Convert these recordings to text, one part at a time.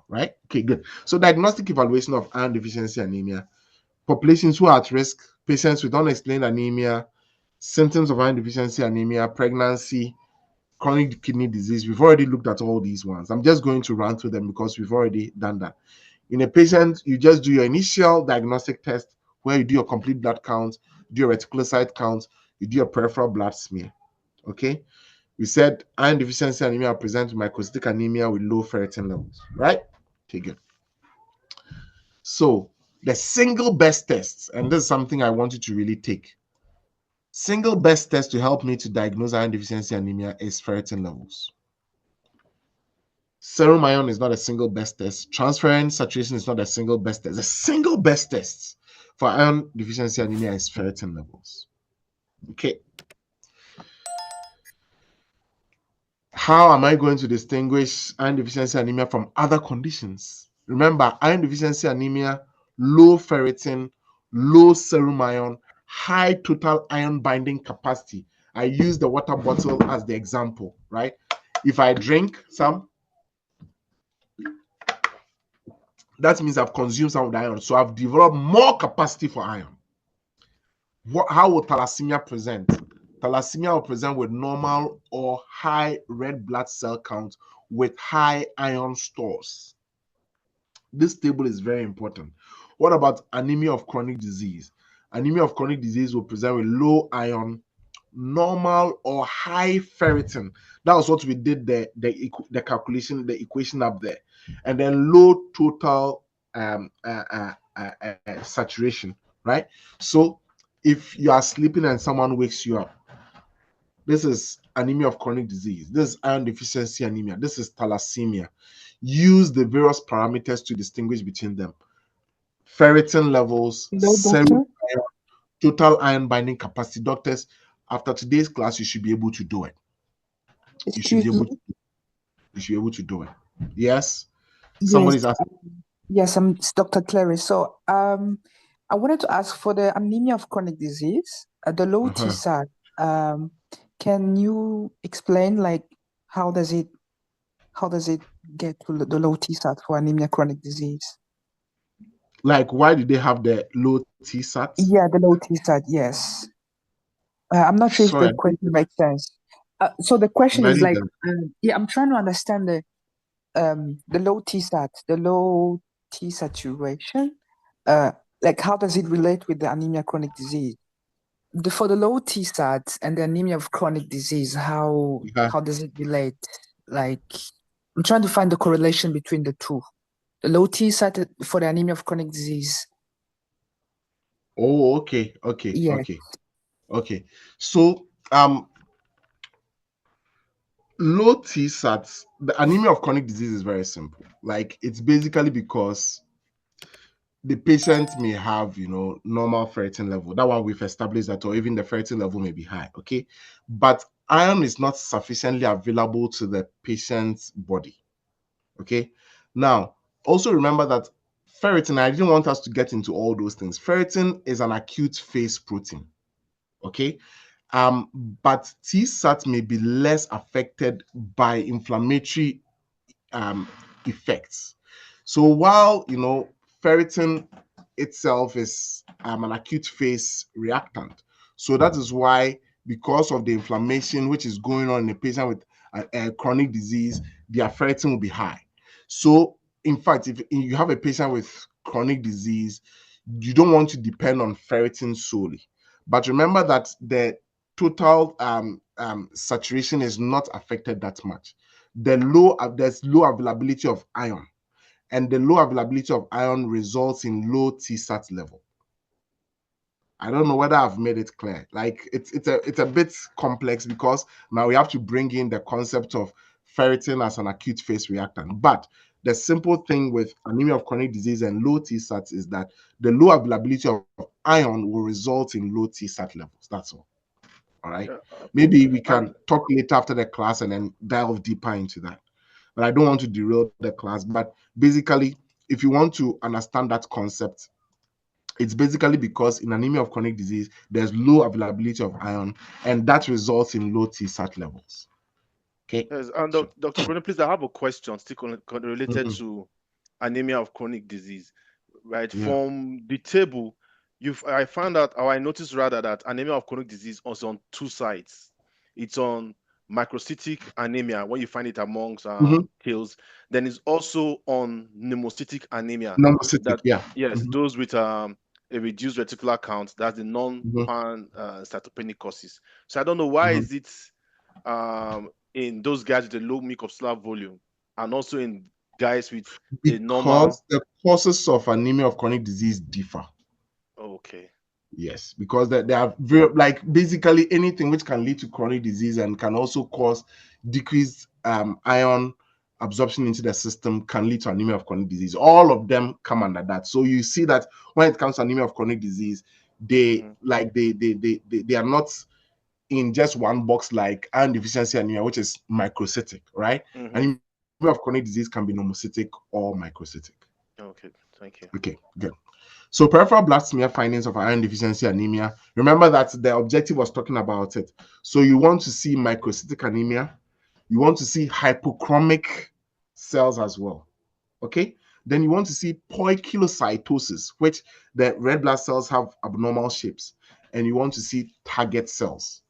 right? Okay, good. So diagnostic evaluation of iron deficiency anemia. Populations who are at risk, patients with unexplained anemia, symptoms of iron deficiency anemia, pregnancy, chronic kidney disease. We've already looked at all these ones. I'm just going to run through them because we've already done that. In a patient, you just do your initial diagnostic test where you do your complete blood count, do your reticulocyte count, you do your peripheral blood smear. Okay. We said iron deficiency anemia presents with microcytic anemia with low ferritin levels, right? Okay, good. So the single best test, and this is something I want you to really take. Single best test to help me to diagnose iron deficiency anemia is ferritin levels. Serum iron is not a single best test. Transferrin saturation is not a single best test. The single best test for iron deficiency anemia is ferritin levels. Okay. How am I going to distinguish iron deficiency anemia from other conditions? Remember, iron deficiency anemia, low ferritin, low serum iron, high total iron binding capacity. I use the water bottle as the example, right? If I drink some, that means I've consumed some of the iron. So I've developed more capacity for iron. How will thalassemia present? Thalassemia will present with normal or high red blood cell count with high iron stores. This table is very important. What about anemia of chronic disease? Anemia of chronic disease will present with low iron, normal or high ferritin. That was what we did the calculation, the equation up there. And then low total saturation, right? So if you are sleeping and someone wakes you up, this is anemia of chronic disease. This is iron deficiency anemia. This is thalassemia. Use the various parameters to distinguish between them. Ferritin levels, Hello, serum doctor. iron, total iron binding capacity. Doctors, after today's class, you should be able to do it. You should Excuse be able me. to, you should be able to do it. Yes? Yes, Somebody's asking. yes, it's Dr. Clary. So, I wanted to ask for the anemia of chronic disease, the low TSAT. Can you explain like how does it get to the low TSAT for anemia chronic disease? Like, why do they have the low TSAT? Yeah, the low TSAT, yes. I'm not sure if the Sorry, question makes sense. So the question is very like, good. yeah, I'm trying to understand the low TSAT, the low T saturation. Like how does it relate with the anemia chronic disease? For the low TSAT and the anemia of chronic disease, how does it relate? Like, I'm trying to find the correlation between the two. The low TSAT for the anemia of chronic disease. Oh, okay. Yes. So, low TSAT, the anemia of chronic disease is very simple. Like, it's basically because the patient may have, normal ferritin level. That one we've established that, or even the ferritin level may be high, okay? But iron is not sufficiently available to the patient's body, okay? Now, also remember that ferritin, I didn't want us to get into all those things. Ferritin is an acute phase protein, okay? But TSAT may be less affected by inflammatory effects. So while ferritin itself is an acute phase reactant, so that is why, because of the inflammation which is going on in a patient with a chronic disease, their ferritin will be high. So in fact, if you have a patient with chronic disease, you don't want to depend on ferritin solely. But remember that the total saturation is not affected that much. There's low availability of iron, and the low availability of iron results in low TSAT level. I don't know whether I've made it clear. Like, it's a bit complex because now we have to bring in the concept of ferritin as an acute phase reactant. But the simple thing with anemia of chronic disease and low TSAT is that the low availability of iron will result in low TSAT levels. That's all. All right. Maybe we can talk later after the class and then delve deeper into that. But I don't want to derail the class. But basically, if you want to understand that concept, it's basically because in anemia of chronic disease, there's low availability of iron, and that results in low TSAT levels. Okay. Yes, and Dr. Bruno, please, I have a question still related to anemia of chronic disease, right? Yeah. From the table, I found out, or I noticed rather, that anemia of chronic disease is on two sides. It's on microcytic anemia, when you find it amongst Mm-hmm. tails. Then it's also on pneumocytic anemia. Normocytic, That, yeah. yes, Mm-hmm. those with a reduced reticular count. That's the Mm-hmm. non-pan cytopenic causes. So I don't know why Mm-hmm. is it in those guys with a low mucopolysaccharic volume, and also in guys with a normal. Because the causes of anemia of chronic disease differ. Okay. Yes, because they are very, like, basically anything which can lead to chronic disease and can also cause decreased iron absorption into the system can lead to anemia of chronic disease. All of them come under that. So you see that when it comes to anemia of chronic disease, they Mm-hmm. like they are not in just one box like iron deficiency anemia, which is microcytic, right? Mm-hmm. Anemia of chronic disease can be pneumocytic or microcytic. Okay. Thank you. Okay, good. So peripheral blood smear findings of iron deficiency anemia. Remember that the objective was talking about it. So you want to see microcytic anemia. You want to see hypochromic cells as well. Okay. Then you want to see poikilocytosis, which the red blood cells have abnormal shapes. And you want to see target cells.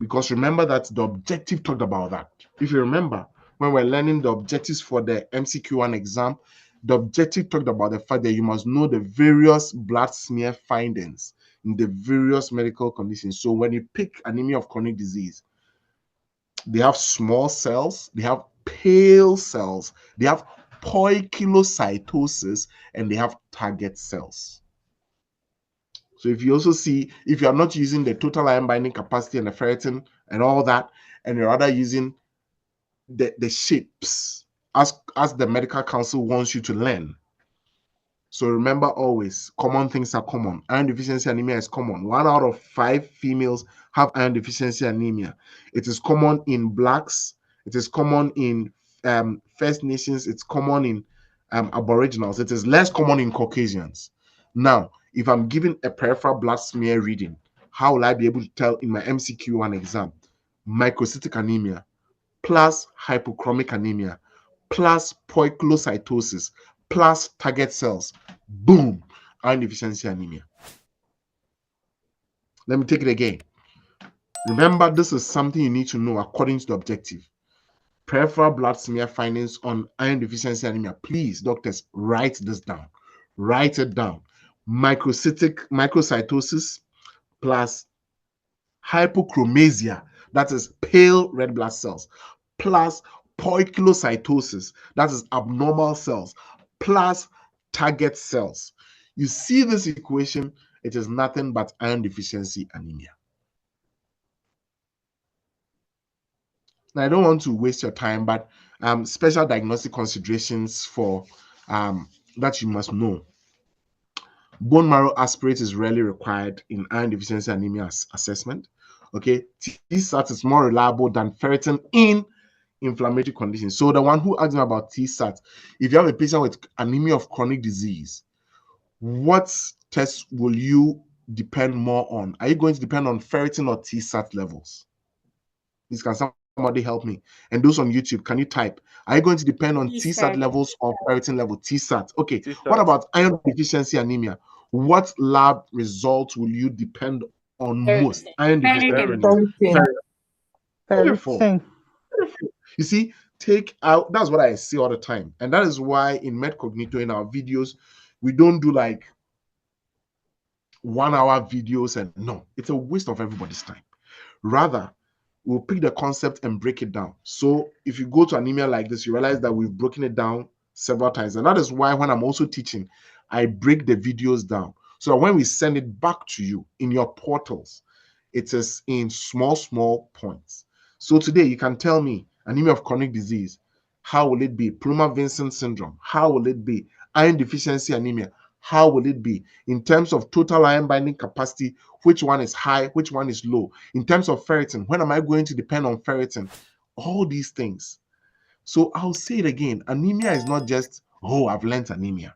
Because remember that the objective talked about that. If you remember, when we're learning the objectives for the MCQ1 exam, the objective talked about the fact that you must know the various blood smear findings in the various medical conditions. So when you pick anemia of chronic disease, they have small cells, they have pale cells, they have poikilocytosis, and they have target cells. So if you also see, if you are not using the total iron binding capacity and the ferritin and all that, and you're rather using the shapes as the medical council wants you to learn. So remember always, common things are common. Iron deficiency anemia is common. 1 out of 5 females have iron deficiency anemia. It is common in blacks. It is common in First Nations. It's common in Aboriginals. It is less common in Caucasians. Now, if I'm giving a peripheral blood smear reading, how will I be able to tell in my MCQ1 exam? Microcytic anemia plus hypochromic anemia plus poikilocytosis plus target cells. Boom, iron deficiency anemia. Let me take it again. Remember, this is something you need to know according to the objective. Peripheral blood smear findings on iron deficiency anemia. Please, doctors, write this down. Write it down. Microcytosis plus hypochromasia, that is pale red blood cells, plus poikilocytosis, that is abnormal cells, plus target cells. You see this equation, it is nothing but iron deficiency anemia. Now, I don't want to waste your time, but special diagnostic considerations for that you must know. Bone marrow aspirate is rarely required in iron deficiency anemia assessment. Okay, TSAT is more reliable than ferritin in inflammatory conditions. So the one who asked me about TSAT, if you have a patient with anemia of chronic disease, what test will you depend more on? Are you going to depend on ferritin or TSAT levels? Please, can somebody help me? And those on YouTube, can you type? Are you going to depend on TSAT levels or ferritin level? TSAT. Okay. What TSAT. about iron deficiency anemia? What lab results will you depend on most? Iron deficiency anemia. Ferritin. Beautiful. Ferritin. You see, take out, that's what I say all the time. And that is why in MedCognito, in our videos, we don't do like 1 hour videos, and no, it's a waste of everybody's time. Rather, we'll pick the concept and break it down. So if you go to anemia like this, you realize that we've broken it down several times. And that is why when I'm also teaching, I break the videos down. So that when we send it back to you in your portals, it is in small points. So today you can tell me anemia of chronic disease. How will it be? Plummer-Vinson syndrome. How will it be? Iron deficiency anemia. How will it be? In terms of total iron binding capacity, which one is high, which one is low? In terms of ferritin, when am I going to depend on ferritin? All these things. So I'll say it again. Anemia is not just, oh, I've learned anemia.